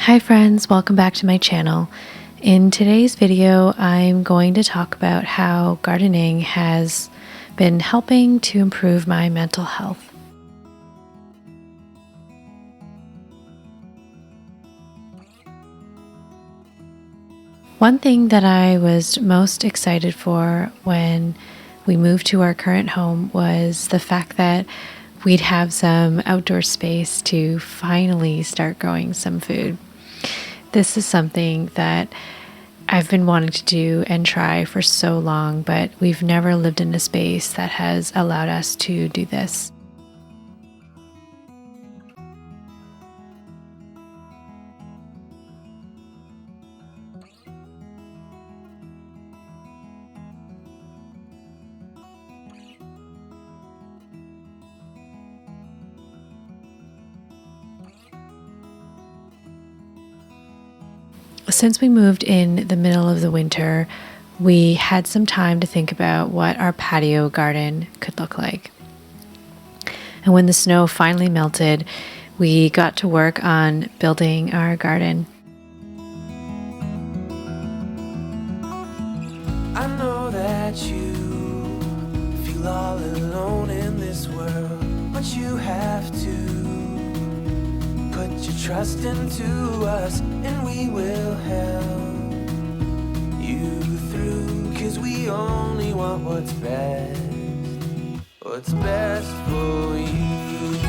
Hi friends, welcome back to my channel. In today's video, I'm going to talk about how gardening has been helping to improve my mental health. One thing that I was most excited for when we moved to our current home was the fact that we'd have some outdoor space to finally start growing some food. This is something that I've been wanting to do and try for so long, but we've never lived in a space that has allowed us to do this. Since we moved in the middle of the winter, we had some time to think about what our patio garden could look like. And when the snow finally melted, we got to work on building our garden. I know that you feel all alone in this world, but you have to put your trust into us, and we will help you through, 'cause we only want what's best for you.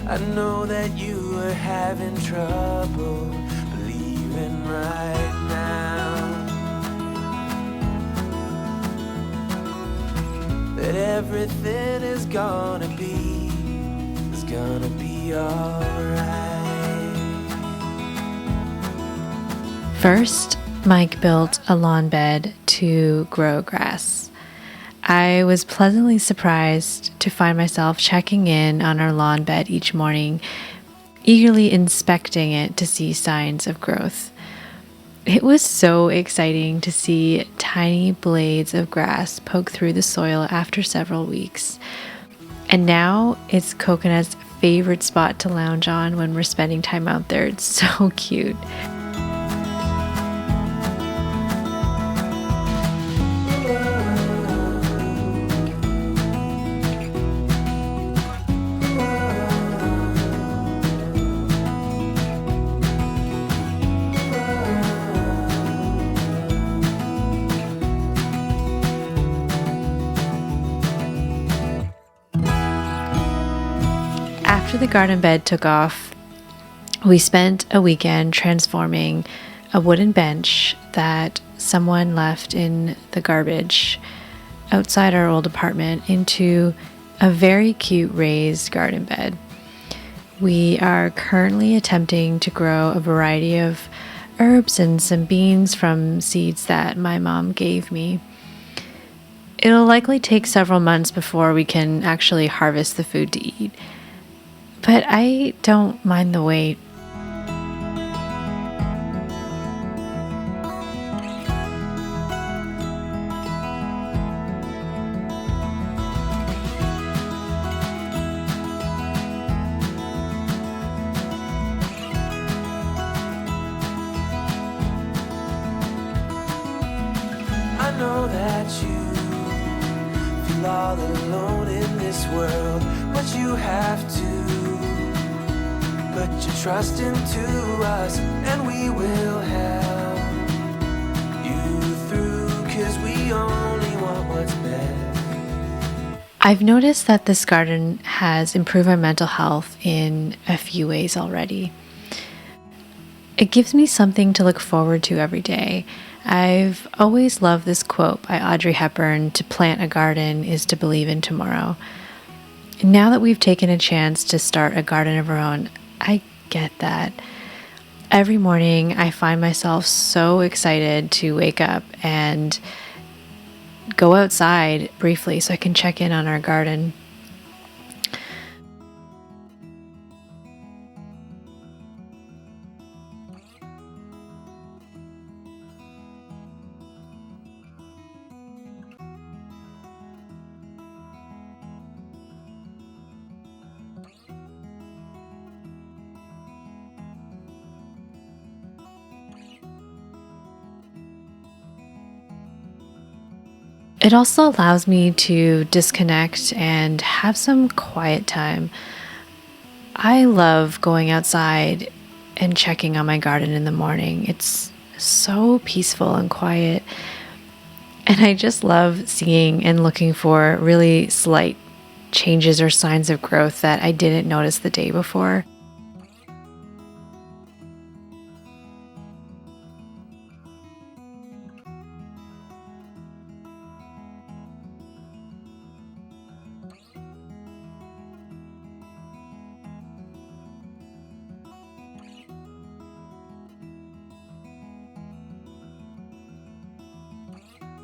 I know that you are having trouble believing right now that everything is gonna be alright. First, Mike built a lawn bed to grow grass. I was pleasantly surprised to find myself checking in on our lawn bed each morning, eagerly inspecting it to see signs of growth. It was so exciting to see tiny blades of grass poke through the soil after several weeks. And now it's Coconut's favorite spot to lounge on when we're spending time out there. It's so cute. After the garden bed took off, we spent a weekend transforming a wooden bench that someone left in the garbage outside our old apartment into a very cute raised garden bed. We are currently attempting to grow a variety of herbs and some beans from seeds that my mom gave me. It'll likely take several months before we can actually harvest the food to eat. But I don't mind the wait. I know that you feel all alone in this world, but you have to put your trust into us, and we will help you through, 'cause we only want what's best. I've noticed that this garden has improved my mental health in a few ways already. It gives me something to look forward to every day. I've always loved this quote by Audrey Hepburn: "To plant a garden is to believe in tomorrow." Now that we've taken a chance to start a garden of our own, I get that. Every morning I find myself so excited to wake up and go outside briefly so I can check in on our garden. It also allows me to disconnect and have some quiet time. I love going outside and checking on my garden in the morning. It's so peaceful and quiet. And I just love seeing and looking for really slight changes or signs of growth that I didn't notice the day before.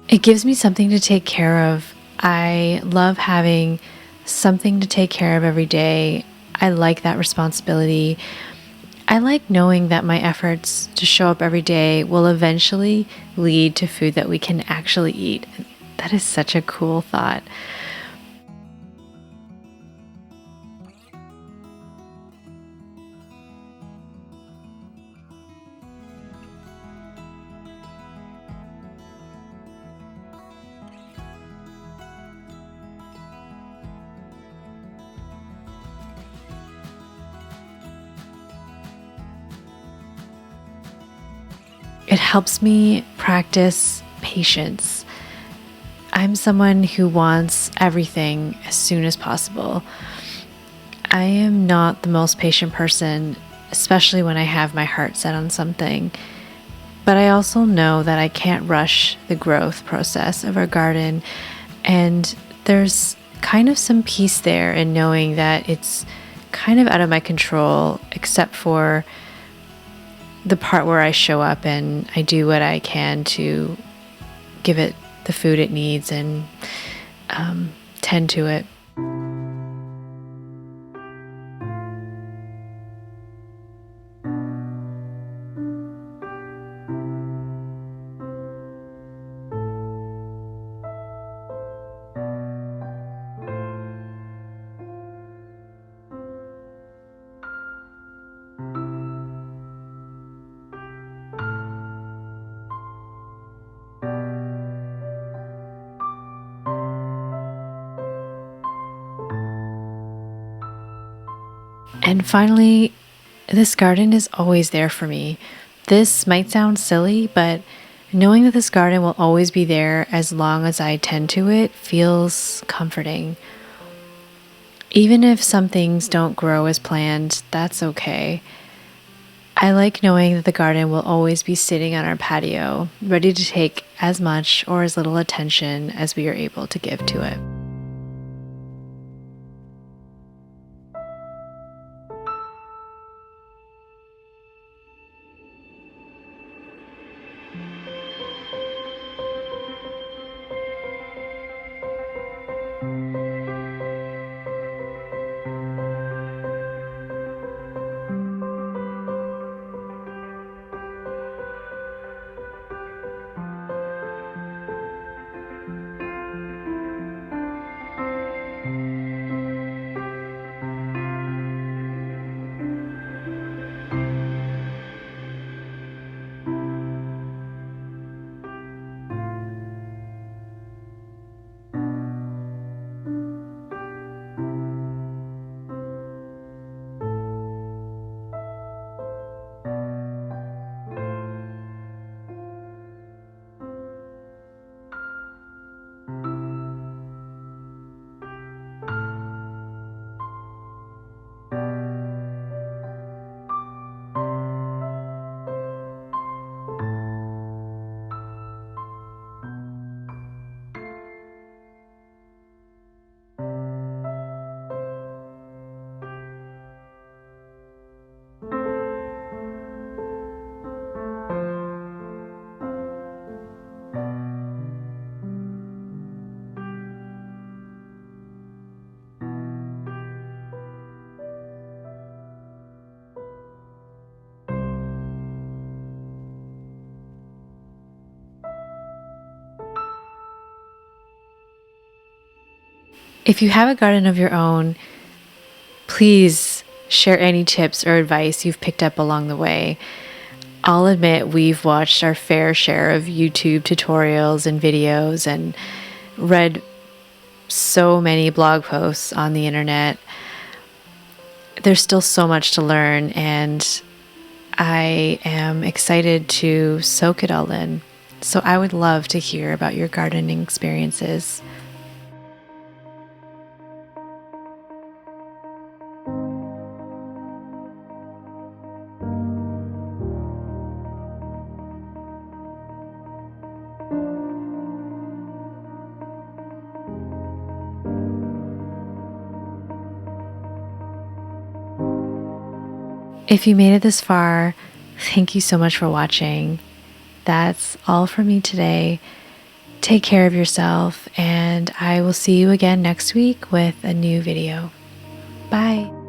It gives me something to take care of. I love having something to take care of every day. I like that responsibility. I like knowing that my efforts to show up every day will eventually lead to food that we can actually eat. That is such a cool thought. It helps me practice patience. I'm someone who wants everything as soon as possible. I am not the most patient person, especially when I have my heart set on something. But I also know that I can't rush the growth process of our garden. And there's kind of some peace there in knowing that it's kind of out of my control, except for the part where I show up and I do what I can to give it the food it needs and tend to it. And finally, this garden is always there for me. This might sound silly, but knowing that this garden will always be there as long as I tend to it feels comforting. Even if some things don't grow as planned, that's okay. I like knowing that the garden will always be sitting on our patio, ready to take as much or as little attention as we are able to give to it. If you have a garden of your own, please share any tips or advice you've picked up along the way. I'll admit we've watched our fair share of YouTube tutorials and videos, and read so many blog posts on the internet. There's still so much to learn, and I am excited to soak it all in. So I would love to hear about your gardening experiences. If you made it this far, thank you so much for watching. That's all for me today. Take care of yourself, and I will see you again next week with a new video. Bye.